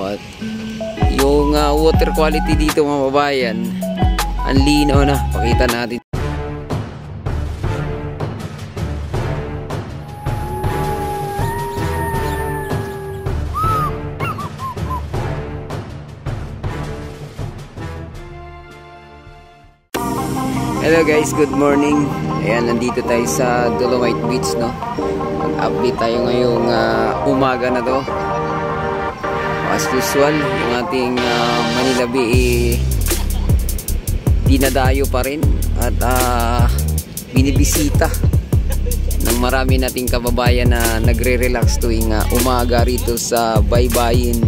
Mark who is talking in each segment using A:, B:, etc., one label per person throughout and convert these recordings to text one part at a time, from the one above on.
A: At yung water quality dito mga kababayan, ang linaw na. Pakita natin. Hello guys, good morning. Ayan, nandito tayo sa Dolomite Beach, no? Mag-update tayo ngayong umaga na to. As usual, yung ating Manila Bay dinadayo pa rin at binibisita ng marami nating kababayan na nagre-relax tuwing umaga rito sa baybayin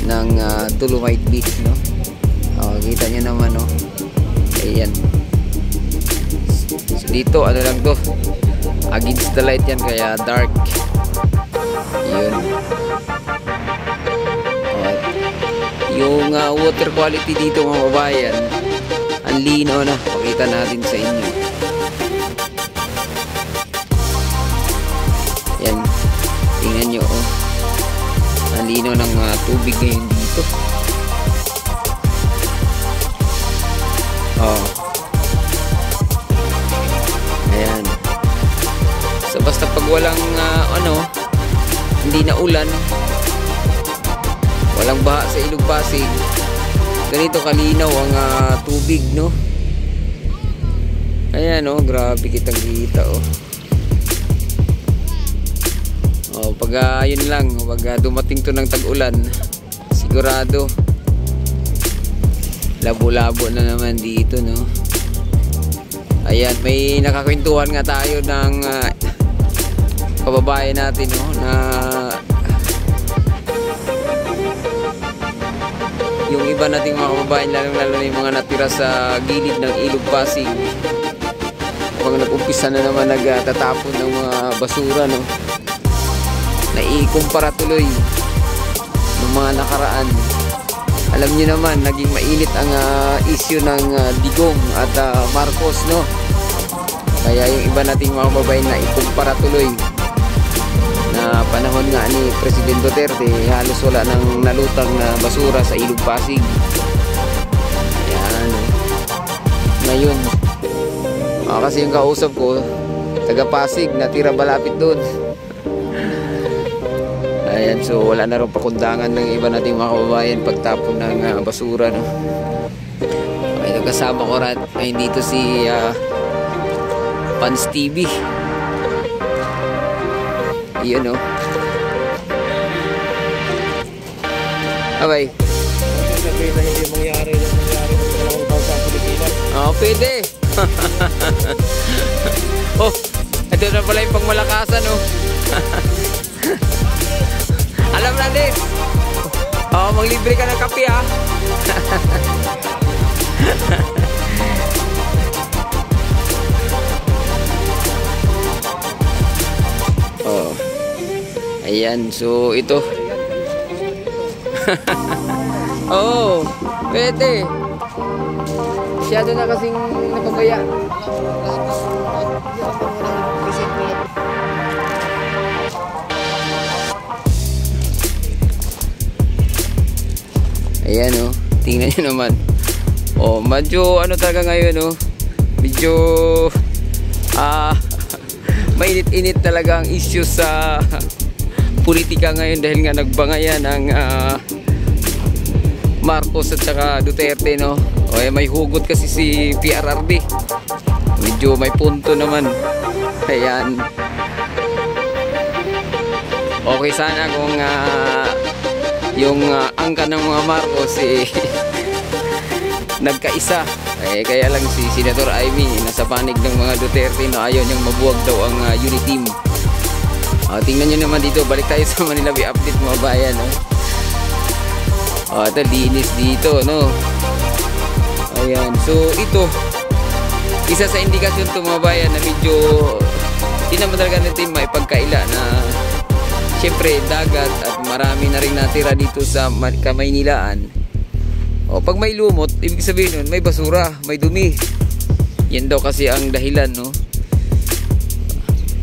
A: ng Dolomite Beach, no? Kita nyo naman, no? Ayan. So dito ano lang to, against the light yan, kaya dark. Yun. At yung water quality dito mga kababayan, ang linaw na. Pakita natin sa inyo. Yan, tingnan nyo, oh. Ang linaw ng tubig ngayon dito. Ayan. So basta pag walang hindi na ulan, walang baha sa Ilog Pasig, ganito kalinaw ang tubig, no? Ayan, oh, grabe kitang kita, oh. Pag yun lang, pag dumating to ng tag-ulan, sigurado labo-labo na naman dito, no? Ayan, may nakakwentuhan nga tayo ng kababayan natin, no? Na yung iba nating mga kababayan, lalo na yung mga natira sa gilid ng Ilog Pasig, pag nag-umpisa na naman nagtatapon ng mga basura, no? Naikumpara tuloy ng mga nakaraan. Alam niyo naman, naging mainit ang issue ng Digong at Marcos, no? Kaya yung iba nating mga kababayan na ikumpara tuloy na panahon nga ni President Duterte, halos wala nang nalutang na basura sa Ilog Pasig. Ayan. Ngayon, kasi yung kausap ko, taga Pasig, natira malapit doon. Ayan, so wala na rin pakundangan ng iba nating mga kababayan pagtapon ng basura, no? Okay, kasama ko rin ay dito si Pans TV. Iyon, no? Okay.
B: Sabihin na hindi mangyari yung panahon sa Pilipinas.
A: Pwede. Oh, ito na pala yung pangmalakasan, no? Alam na din. Maglibre ka ng kape, ha. Ayan, so ito. Pwede. Masyado na kasing napabaya. Ayan, oh, tingnan nyo naman. Medyo talaga ngayon, medyo mainit-init talaga ang issue sa politika ngayon dahil nga nagbangayan ang Marcos at saka Duterte, no? May hugot kasi si PRRD. Medyo may punto naman. Ayan. Okay sana kung yung angka ng mga Marcos nagkaisa. Kaya lang si Senator Amy nasa panig ng mga Duterte na ayaw niyang mabuwag daw ang unity team. Tingnan nyo naman dito, balik tayo sa Manila Bay update mga bayan, no? Ito, linis dito, no? Ayan, so ito isa sa indikasyon to mga bayan na medyo di naman talaga natin may pagkaila na siyempre dagat at marami na rin natira dito sa Kamaynilaan. Pag may lumot, ibig sabihin nun may basura, may dumi. Yan daw kasi ang dahilan, no?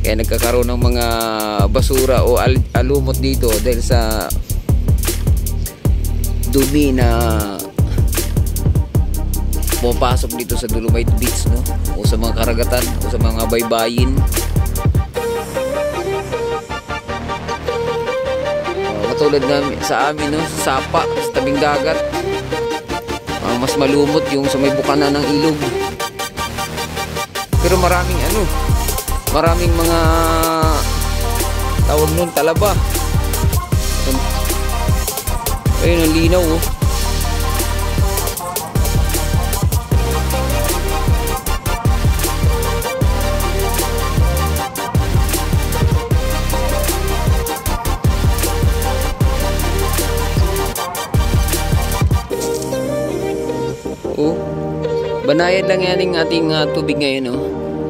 A: Kaya nagkakaroon ng mga basura o alumot dito dahil sa dumi na pumapasok dito sa Dolomite Beach, no? O sa mga karagatan o sa mga baybayin. Katulad na sa amin, no? Sa Sapa, sa tabing dagat, mas malumot yung sa may bukana ng ilog. Pero maraming maraming mga tawag nun, talaba. Ayun, ang linaw, oh. Oh, banayan lang yan yung ating tubig ngayon, oh.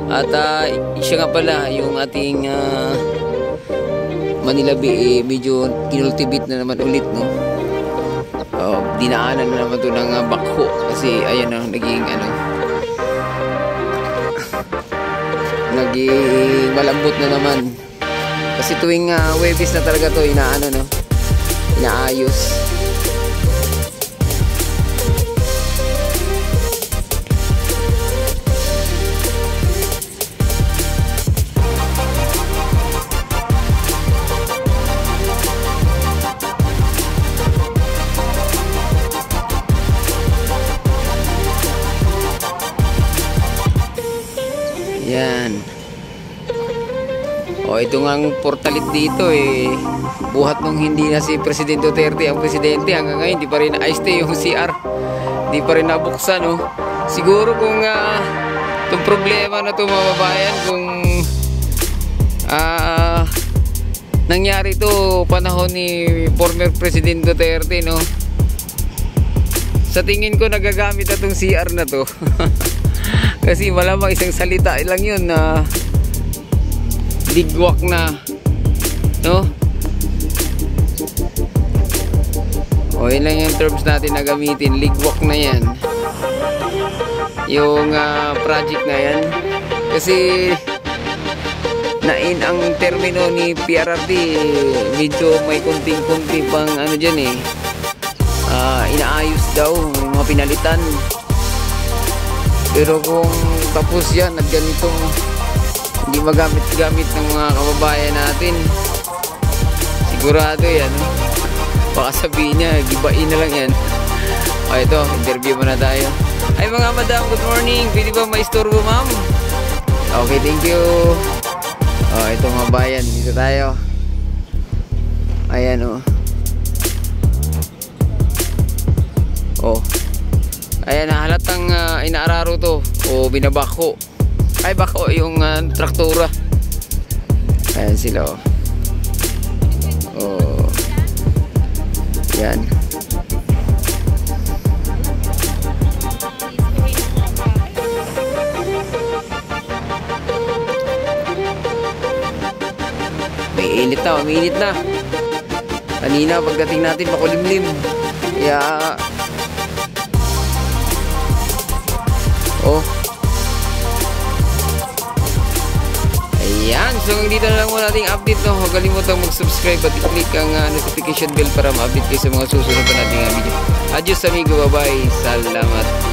A: At siya nga pala yung ating Manila Bay, medyo kinultivate na naman ulit, no? Dinaanan na naman ito ng bakho kasi ayan na naging naging malambot na naman kasi tuwing Huwebes na talaga to inaayos. Yan. Ito nga ang portalit dito, buhat nung hindi na si Presidente Duterte ang presidente, hanggang ngayon di pa rin na-ayos yung CR, di pa rin nabuksan, no? Siguro kung itong problema na ito, mababayan, kung nangyari ito panahon ni former President Duterte, no? Sa tingin ko nagagamit na itong CR na to. Kasi malamang isang salita lang yun na ligwak na, no? Yun lang yung terms natin na gamitin, ligwak na yan yung project na yan. Kasi nain ang termino ni PRRD, medyo may kunting-kunti pang dyan, inaayos daw, may mga pinalitan. Pero kung tapos yan at ganitong hindi magamit-gamit ng mga kababayan natin, sigurado yan, baka sabihin niya gibain na lang yan. Ito, interview muna tayo. Ay mga madam, good morning, pwede ba maistorbo, ma'am? Okay, thank you. Ito mga bayan, dito tayo. Ayan, ayan, halatang inaararo to o binabako. Ay, bako yung traktura. Ayan sila, yan. May init na, umiinit na. Kanina pagdating natin makulimlim. Kaya ayan, so dito na lang muna ating update, no? Huwag kalimutang mag-subscribe at i-click ang notification bell para ma-update kayo sa mga susunod pa nating video. Adios amigo, bye-bye, salamat.